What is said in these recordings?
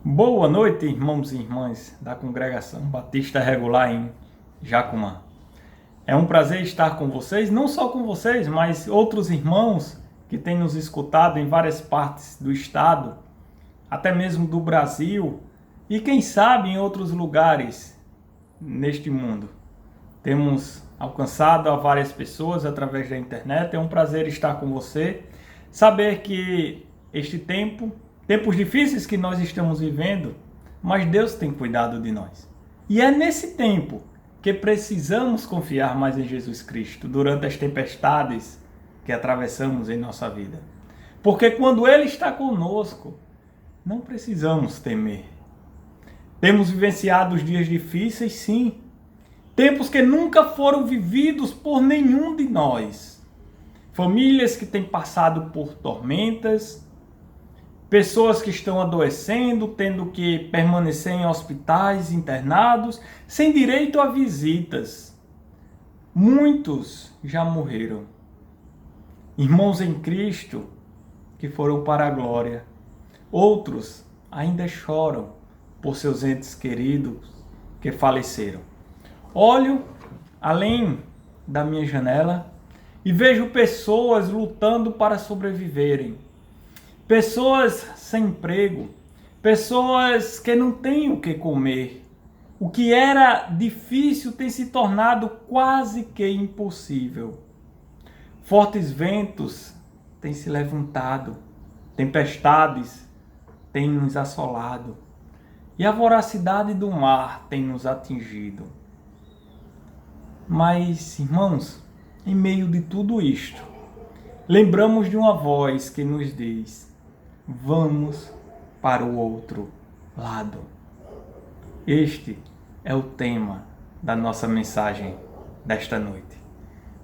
Boa noite, irmãos e irmãs da Congregação Batista Regular em Jacumã. É um prazer estar com vocês, não só com vocês, mas outros irmãos que têm nos escutado em várias partes do estado, até mesmo do Brasil e quem sabe em outros lugares neste mundo. Temos alcançado a várias pessoas através da internet. É um prazer estar com você, saber que tempos difíceis que nós estamos vivendo, mas Deus tem cuidado de nós. E é nesse tempo que precisamos confiar mais em Jesus Cristo durante as tempestades que atravessamos em nossa vida. Porque quando Ele está conosco, não precisamos temer. Temos vivenciado os dias difíceis, sim. Tempos que nunca foram vividos por nenhum de nós. Famílias que têm passado por tormentas, pessoas que estão adoecendo, tendo que permanecer em hospitais, internados, sem direito a visitas. Muitos já morreram. Irmãos em Cristo que foram para a glória. Outros ainda choram por seus entes queridos que faleceram. Olho além da minha janela e vejo pessoas lutando para sobreviverem. Pessoas sem emprego, pessoas que não têm o que comer. O que era difícil tem se tornado quase que impossível. Fortes ventos têm se levantado, tempestades têm nos assolado e a voracidade do mar tem nos atingido. Mas, irmãos, em meio de tudo isto, lembramos de uma voz que nos diz: vamos para o outro lado. Este é o tema da nossa mensagem desta noite.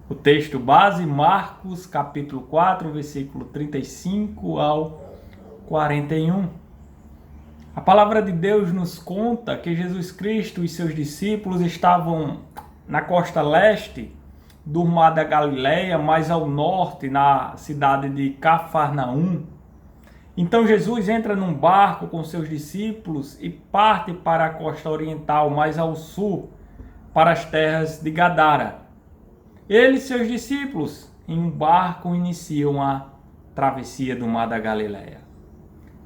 O texto base, Marcos capítulo 4, versículo 35 ao 41. A palavra de Deus nos conta que Jesus Cristo e seus discípulos estavam na costa leste do Mar da Galileia, mais ao norte, na cidade de Cafarnaum. Então Jesus entra num barco com seus discípulos e parte para a costa oriental, mais ao sul, para as terras de Gadara. Ele e seus discípulos, em um barco, iniciam a travessia do Mar da Galileia.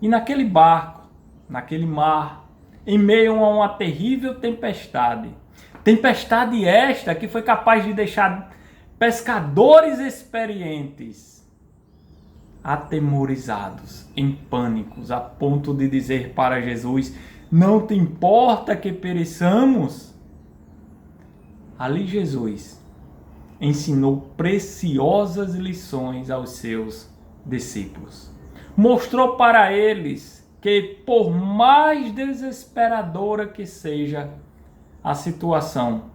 E naquele barco, naquele mar, em meio a uma terrível tempestade esta que foi capaz de deixar pescadores experientes atemorizados, em pânicos, a ponto de dizer para Jesus: não te importa que pereçamos? Ali Jesus ensinou preciosas lições aos seus discípulos. Mostrou para eles que, por mais desesperadora que seja a situação,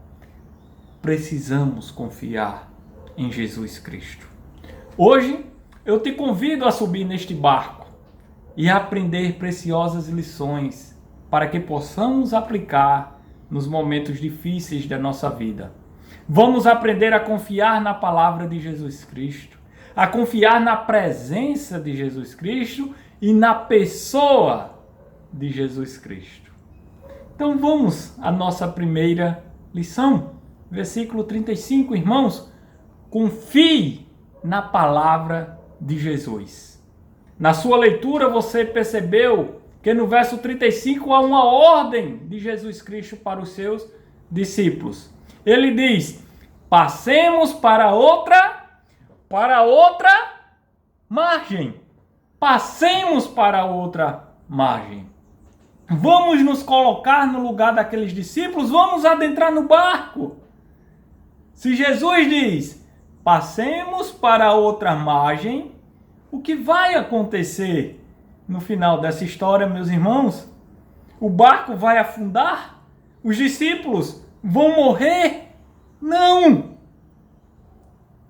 precisamos confiar em Jesus Cristo. Hoje eu te convido a subir neste barco e a aprender preciosas lições para que possamos aplicar nos momentos difíceis da nossa vida. Vamos aprender a confiar na palavra de Jesus Cristo, a confiar na presença de Jesus Cristo e na pessoa de Jesus Cristo. Então vamos à nossa primeira lição. Versículo 35, irmãos. Confie na palavra de Jesus. Na sua leitura você percebeu que no verso 35 há uma ordem de Jesus Cristo para os seus discípulos. Ele diz: passemos para outra margem. Passemos para outra margem. Vamos nos colocar no lugar daqueles discípulos, vamos adentrar no barco. Se Jesus diz: passemos para outra margem, o que vai acontecer no final dessa história, meus irmãos? O barco vai afundar? Os discípulos vão morrer? Não!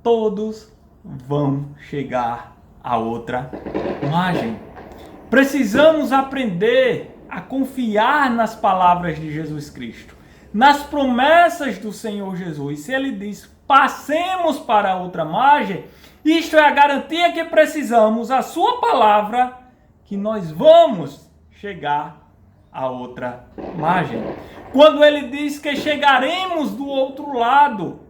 Todos vão chegar a outra margem. Precisamos aprender a confiar nas palavras de Jesus Cristo, nas promessas do Senhor Jesus. Se Ele diz: passemos para outra margem, isto é a garantia que precisamos, a sua palavra, que nós vamos chegar a outra margem. Quando ele diz que chegaremos do outro lado,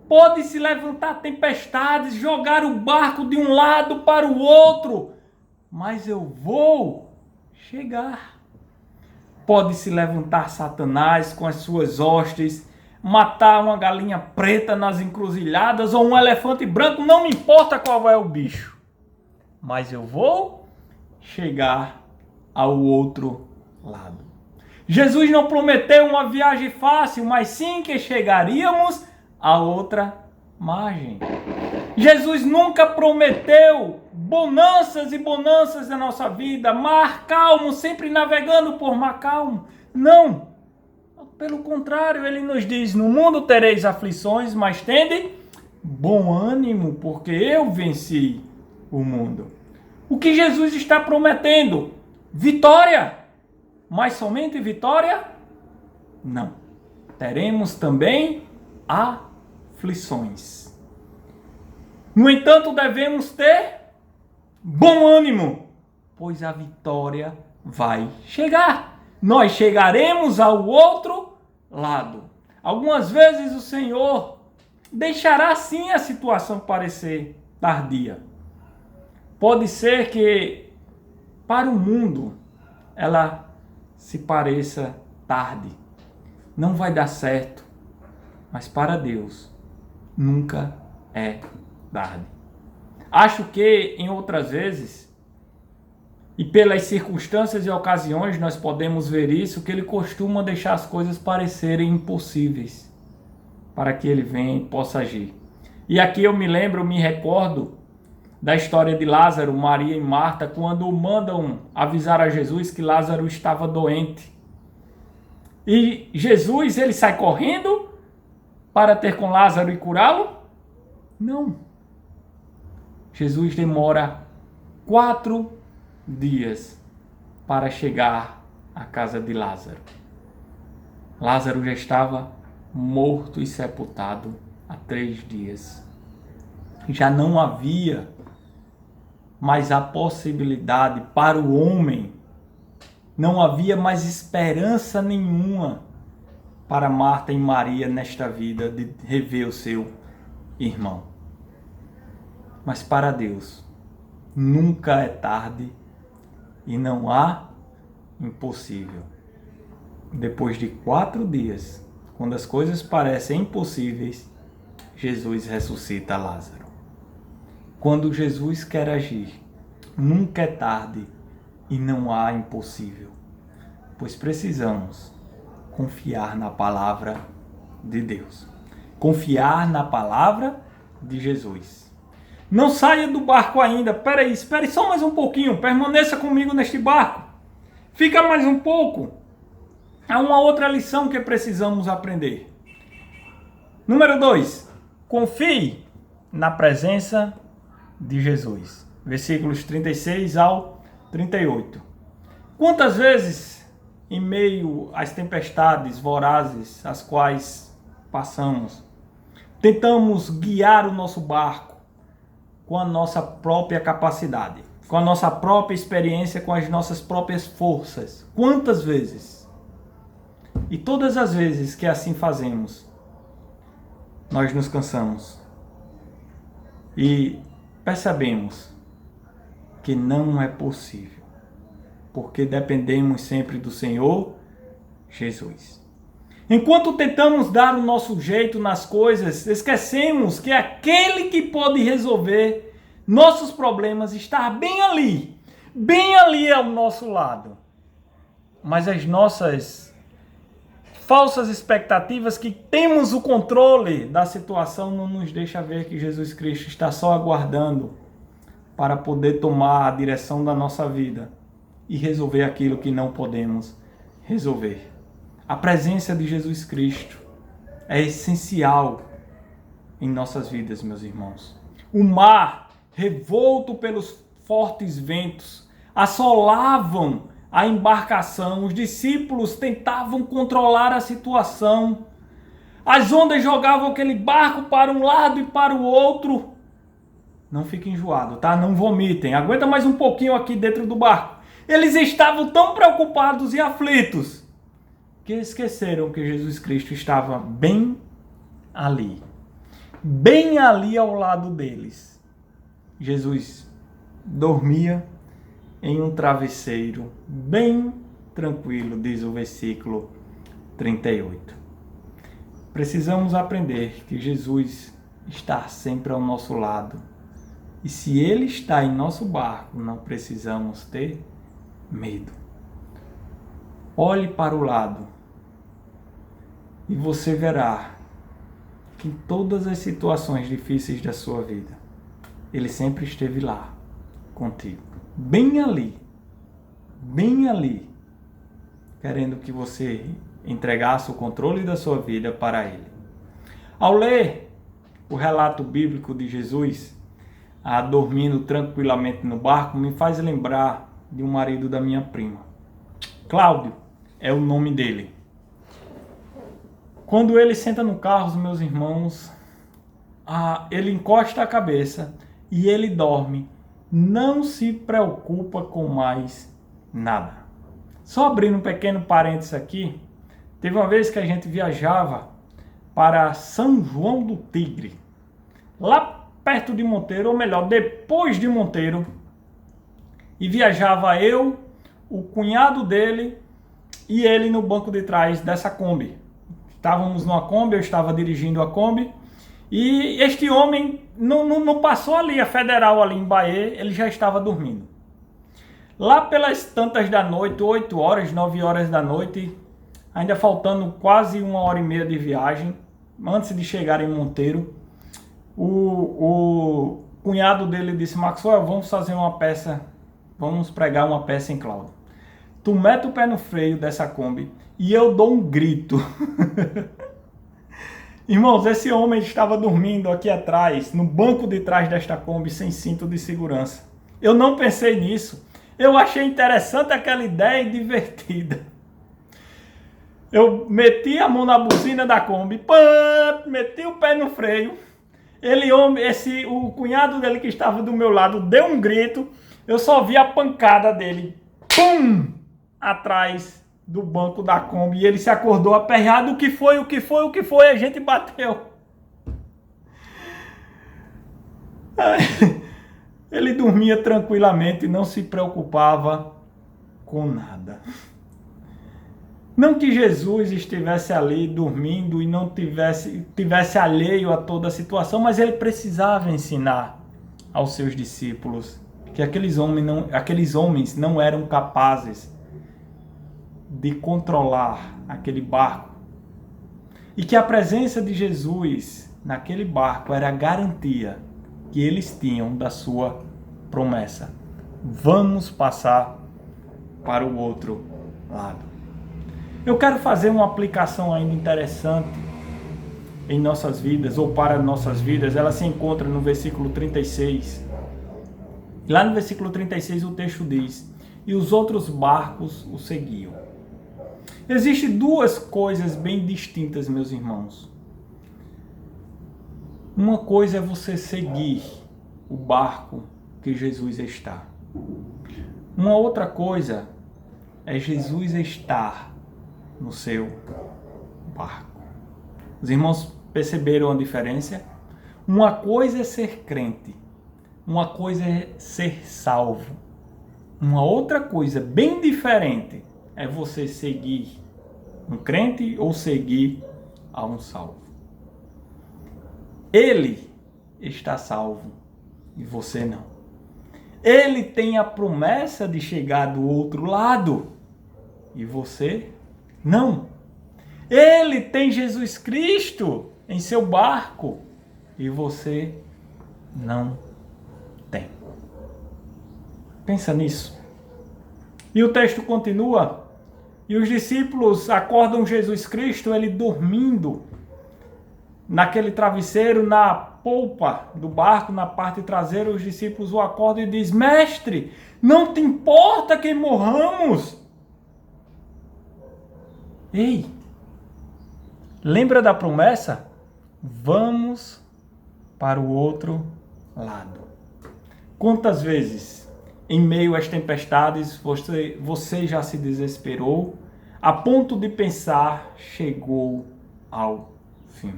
pode se levantar tempestades, jogar o barco de um lado para o outro, mas eu vou chegar. Pode se levantar Satanás com as suas hostes, matar uma galinha preta nas encruzilhadas ou um elefante branco, não me importa qual é o bicho, mas eu vou chegar ao outro lado. Jesus não prometeu uma viagem fácil, mas sim que chegaríamos à outra margem. Jesus nunca prometeu bonanças e bonanças na nossa vida, mar calmo, sempre navegando por mar calmo. Não. Pelo contrário, ele nos diz: no mundo tereis aflições, mas tende bom ânimo, porque eu venci o mundo. O que Jesus está prometendo? Vitória. Mas somente vitória? Não. Teremos também aflições. No entanto, devemos ter bom ânimo, pois a vitória vai chegar. Nós chegaremos ao outro lado. Algumas vezes o Senhor deixará sim a situação parecer tardia. Pode ser que para o mundo ela se pareça tarde. Não vai dar certo. Mas para Deus nunca é tarde. Acho que em outras vezes, e pelas circunstâncias e ocasiões nós podemos ver isso, que ele costuma deixar as coisas parecerem impossíveis para que ele venha e possa agir. E aqui eu me recordo da história de Lázaro, Maria e Marta, quando mandam avisar a Jesus que Lázaro estava doente. E Jesus, ele sai correndo para ter com Lázaro e curá-lo? Não. Jesus demora 4 dias para chegar à casa de Lázaro. Lázaro já estava morto e sepultado há 3 dias. Já não havia mais a possibilidade para o homem, não havia mais esperança nenhuma para Marta e Maria nesta vida de rever o seu irmão. Mas para Deus nunca é tarde e não há impossível. Depois de 4 dias, quando as coisas parecem impossíveis, Jesus ressuscita Lázaro. Quando Jesus quer agir, nunca é tarde e não há impossível, pois precisamos confiar na palavra de Deus, confiar na palavra de Jesus. Não saia do barco ainda, espere só mais um pouquinho, permaneça comigo neste barco, fica mais um pouco. Há uma outra lição que precisamos aprender. Número 2, confie na presença de Jesus. Versículos 36 ao 38. Quantas vezes, em meio às tempestades vorazes às quais passamos, tentamos guiar o nosso barco com a nossa própria capacidade, com a nossa própria experiência, com as nossas próprias forças? Quantas vezes? E todas as vezes que assim fazemos, nós nos cansamos e percebemos que não é possível, porque dependemos sempre do Senhor Jesus. Enquanto tentamos dar o nosso jeito nas coisas, esquecemos que aquele que pode resolver nossos problemas está bem ali ao nosso lado. Mas as nossas falsas expectativas, que temos o controle da situação, não nos deixa ver que Jesus Cristo está só aguardando para poder tomar a direção da nossa vida e resolver aquilo que não podemos resolver. A presença de Jesus Cristo é essencial em nossas vidas, meus irmãos. O mar, revolto pelos fortes ventos, assolavam a embarcação. Os discípulos tentavam controlar a situação. As ondas jogavam aquele barco para um lado e para o outro. Não fique enjoado, tá? Não vomitem. Aguenta mais um pouquinho aqui dentro do barco. Eles estavam tão preocupados e aflitos que esqueceram que Jesus Cristo estava bem ali ao lado deles. Jesus dormia em um travesseiro bem tranquilo, diz o versículo 38. Precisamos aprender que Jesus está sempre ao nosso lado. E se Ele está em nosso barco, não precisamos ter medo. Olhe para o lado e você verá que em todas as situações difíceis da sua vida, Ele sempre esteve lá contigo. Bem ali, querendo que você entregasse o controle da sua vida para Ele. Ao ler o relato bíblico de Jesus, dormindo tranquilamente no barco, me faz lembrar de um marido da minha prima. Cláudio é o nome dele. Quando ele senta no carro, meus irmãos, ele encosta a cabeça e ele dorme. Não se preocupa com mais nada. Só abrindo um pequeno parênteses aqui, teve uma vez que a gente viajava para São João do Tigre, lá perto de Monteiro, ou melhor, depois de Monteiro, e viajava eu, o cunhado dele e ele no banco de trás dessa Kombi. Estávamos numa Kombi, eu estava dirigindo a Kombi, e este homem não passou ali, a Federal ali em Bahia, ele já estava dormindo. Lá pelas tantas da noite, 8 horas, 9 horas da noite, ainda faltando quase 1h30 de viagem, antes de chegar em Monteiro, o cunhado dele disse: Maxwell, vamos fazer uma peça, vamos pregar uma peça em Cláudio. Tu mete o pé no freio dessa Kombi e eu dou um grito. Irmãos, esse homem estava dormindo aqui atrás, no banco de trás desta Kombi, sem cinto de segurança. Eu não pensei nisso. Eu achei interessante aquela ideia e divertida. Eu meti a mão na buzina da Kombi, meti o pé no freio. O cunhado dele que estava do meu lado deu um grito. Eu só vi a pancada dele, pum, atrás do banco da Kombi. E ele se acordou aperreado. O que foi? A gente bateu. Ele dormia tranquilamente e não se preocupava com nada. Não que Jesus estivesse ali dormindo e não tivesse alheio a toda a situação, mas ele precisava ensinar aos seus discípulos que aqueles homens não eram capazes de controlar aquele barco. E que a presença de Jesus naquele barco era a garantia que eles tinham da sua promessa. Vamos passar para o outro lado. Eu quero fazer uma aplicação ainda interessante em nossas vidas, ou para nossas vidas. Ela se encontra no versículo 36. Lá no versículo 36 o texto diz: e os outros barcos o seguiam. Existem duas coisas bem distintas, meus irmãos. Uma coisa é você seguir o barco que Jesus está. Uma outra coisa é Jesus estar no seu barco. Os irmãos perceberam a diferença? Uma coisa é ser crente, uma coisa é ser salvo. Uma outra coisa bem diferente é você seguir um crente ou seguir a um salvo. Ele está salvo e você não. Ele tem a promessa de chegar do outro lado e você não. Ele tem Jesus Cristo em seu barco e você não tem. Pensa nisso. E o texto continua. E os discípulos acordam Jesus Cristo, ele dormindo naquele travesseiro, na polpa do barco, na parte traseira. Os discípulos o acordam e dizem: mestre, não te importa que morramos? Ei, lembra da promessa? Vamos para o outro lado. Quantas vezes em meio às tempestades, você já se desesperou, a ponto de pensar, chegou ao fim.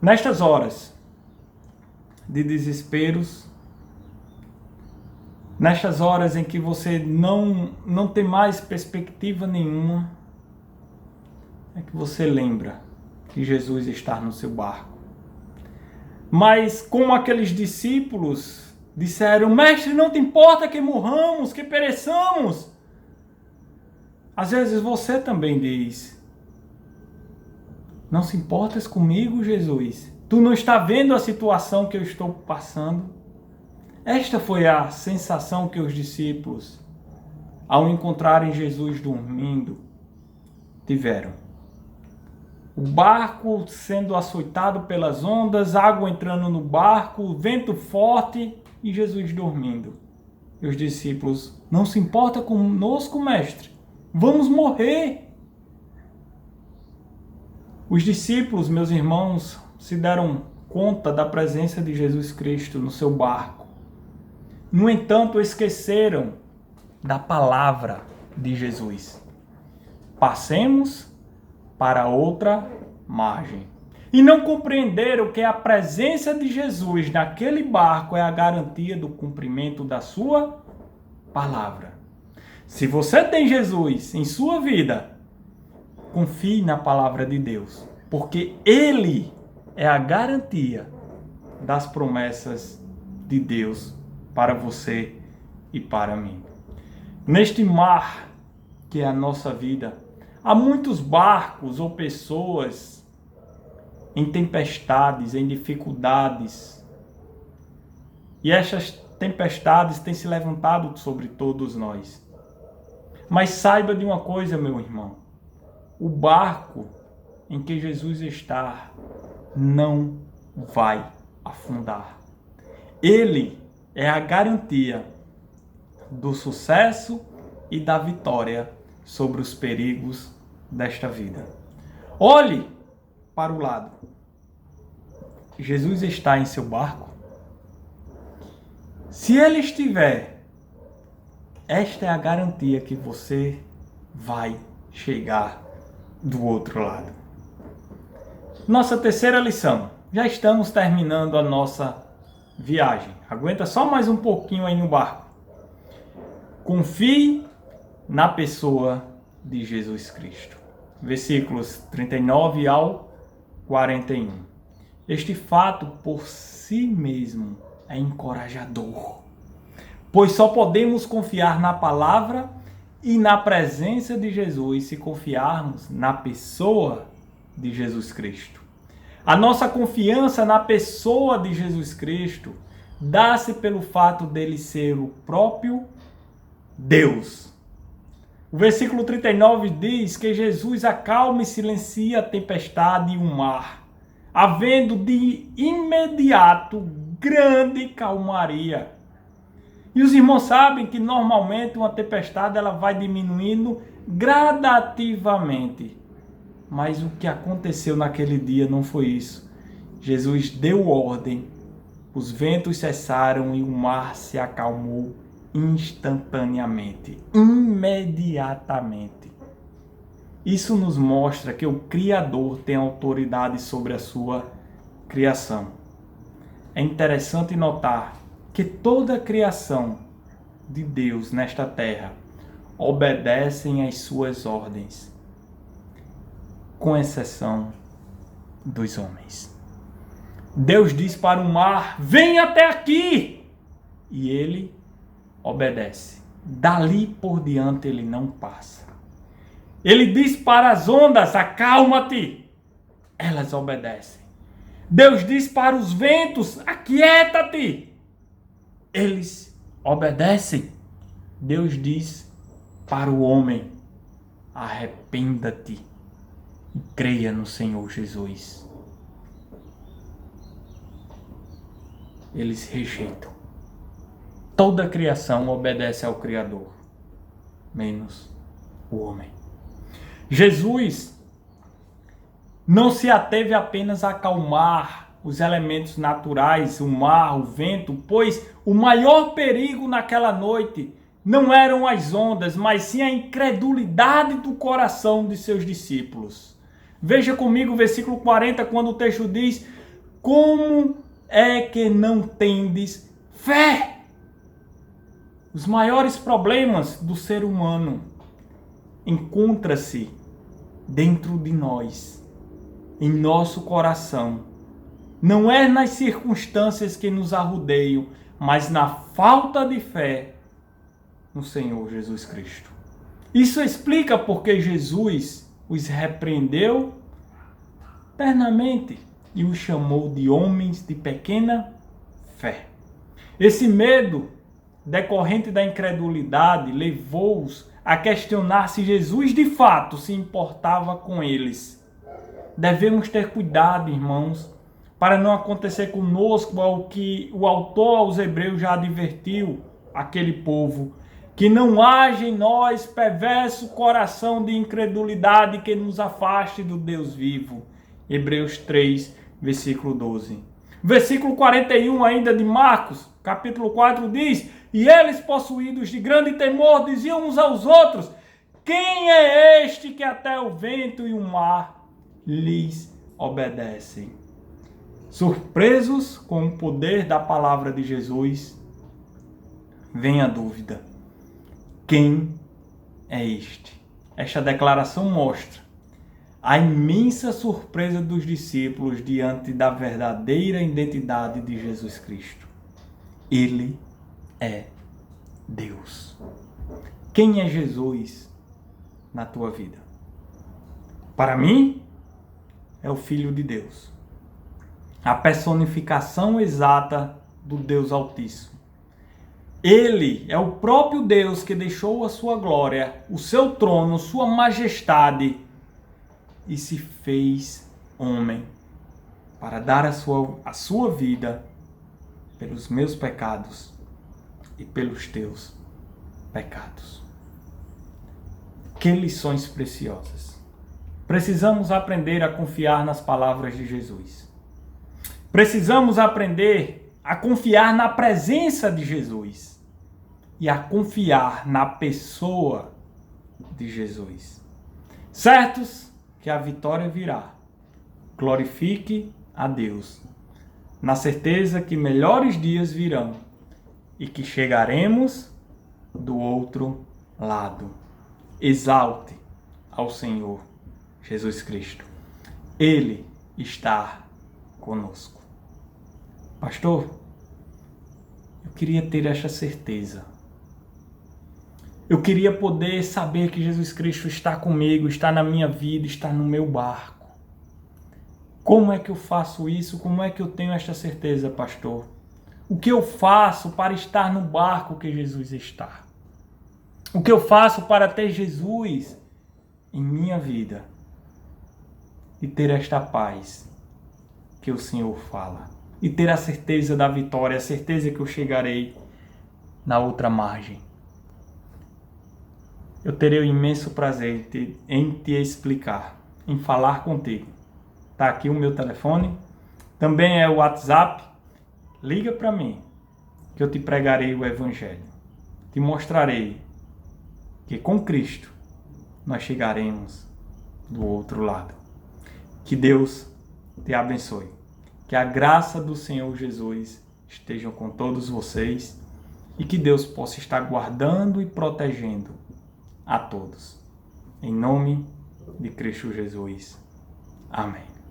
Nestas horas de desesperos, nestas horas em que você não tem mais perspectiva nenhuma, é que você lembra que Jesus está no seu barco. Mas como aqueles discípulos disseram, mestre, não te importa que morramos, que pereçamos. Às vezes você também diz, não se importas comigo, Jesus? Tu não está vendo a situação que eu estou passando? Esta foi a sensação que os discípulos, ao encontrarem Jesus dormindo, tiveram. O barco sendo açoitado pelas ondas, água entrando no barco, vento forte e Jesus dormindo. E os discípulos, não se importa conosco, mestre? Vamos morrer. Os discípulos, meus irmãos, se deram conta da presença de Jesus Cristo no seu barco. No entanto, esqueceram da palavra de Jesus. Passemos para outra margem. E não compreenderam que a presença de Jesus naquele barco é a garantia do cumprimento da sua palavra. Se você tem Jesus em sua vida, confie na palavra de Deus, porque Ele é a garantia das promessas de Deus para você e para mim. Neste mar que é a nossa vida, há muitos barcos ou pessoas em tempestades, em dificuldades. E estas tempestades têm se levantado sobre todos nós. Mas saiba de uma coisa, meu irmão. O barco em que Jesus está não vai afundar. Ele é a garantia do sucesso e da vitória sobre os perigos desta vida. Olhe para o lado. Jesus está em seu barco? Se ele estiver, esta é a garantia que você vai chegar do outro lado. Nossa terceira lição. Já estamos terminando a nossa viagem. Aguenta só mais um pouquinho aí no barco. Confie na pessoa de Jesus Cristo. Versículos 39 ao 41. Este fato por si mesmo é encorajador, pois só podemos confiar na palavra e na presença de Jesus se confiarmos na pessoa de Jesus Cristo. A nossa confiança na pessoa de Jesus Cristo dá-se pelo fato dele ser o próprio Deus. O versículo 39 diz que Jesus acalma e silencia a tempestade e o mar, havendo de imediato grande calmaria. E os irmãos sabem que normalmente uma tempestade ela vai diminuindo gradativamente. Mas o que aconteceu naquele dia não foi isso. Jesus deu ordem, os ventos cessaram e o mar se acalmou instantaneamente, imediatamente. Isso nos mostra que o Criador tem autoridade sobre a sua criação. É interessante notar que toda a criação de Deus nesta terra obedecem às suas ordens, com exceção dos homens. Deus diz para o mar, vem até aqui! E ele obedece. Dali por diante ele não passa. Ele diz para as ondas, acalma-te. Elas obedecem. Deus diz para os ventos, aquieta-te. Eles obedecem. Deus diz para o homem, arrependa-te e creia no Senhor Jesus. Eles rejeitam. Toda a criação obedece ao Criador, menos o homem. Jesus não se ateve apenas a acalmar os elementos naturais, o mar, o vento, pois o maior perigo naquela noite não eram as ondas, mas sim a incredulidade do coração de seus discípulos. Veja comigo o versículo 40, quando o texto diz: como é que não tendes fé? Os maiores problemas do ser humano encontram-se dentro de nós, em nosso coração. Não é nas circunstâncias que nos arrodeiam, mas na falta de fé no Senhor Jesus Cristo. Isso explica porque Jesus os repreendeu ternamente e os chamou de homens de pequena fé. Esse medo decorrente da incredulidade levou-os a questionar se Jesus de fato se importava com eles. Devemos ter cuidado, irmãos, para não acontecer conosco o que o autor aos Hebreus já advertiu aquele povo, que não haja em nós perverso coração de incredulidade que nos afaste do Deus vivo. Hebreus 3, versículo 12. Versículo 41 ainda de Marcos, capítulo 4 diz: e eles, possuídos de grande temor, diziam uns aos outros: quem é este que até o vento e o mar lhes obedecem? Surpresos com o poder da palavra de Jesus, vem a dúvida: quem é este? Esta declaração mostra a imensa surpresa dos discípulos diante da verdadeira identidade de Jesus Cristo. Ele é Deus. Quem é Jesus na tua vida? Para mim, é o Filho de Deus, a personificação exata do Deus Altíssimo. Ele é o próprio Deus que deixou a sua glória, o seu trono, sua majestade e se fez homem para dar a sua vida pelos meus pecados e pelos teus pecados. Que lições preciosas! Precisamos aprender a confiar nas palavras de Jesus. Precisamos aprender a confiar na presença de Jesus e a confiar na pessoa de Jesus. Certos que a vitória virá. Glorifique a Deus, na certeza que melhores dias virão e que chegaremos do outro lado. Exalte ao Senhor Jesus Cristo. Ele está conosco. Pastor, eu queria ter esta certeza. Eu queria poder saber que Jesus Cristo está comigo, está na minha vida, está no meu barco. Como é que eu faço isso? Como é que eu tenho esta certeza, pastor? O que eu faço para estar no barco que Jesus está? O que eu faço para ter Jesus em minha vida e ter esta paz que o Senhor fala? E ter a certeza da vitória, a certeza que eu chegarei na outra margem. Eu terei o imenso prazer em te explicar, em falar contigo. Está aqui o meu telefone, também é o WhatsApp. Liga para mim, que eu te pregarei o Evangelho. Te mostrarei que com Cristo nós chegaremos do outro lado. Que Deus te abençoe. Que a graça do Senhor Jesus esteja com todos vocês e que Deus possa estar guardando e protegendo a todos. Em nome de Cristo Jesus. Amém.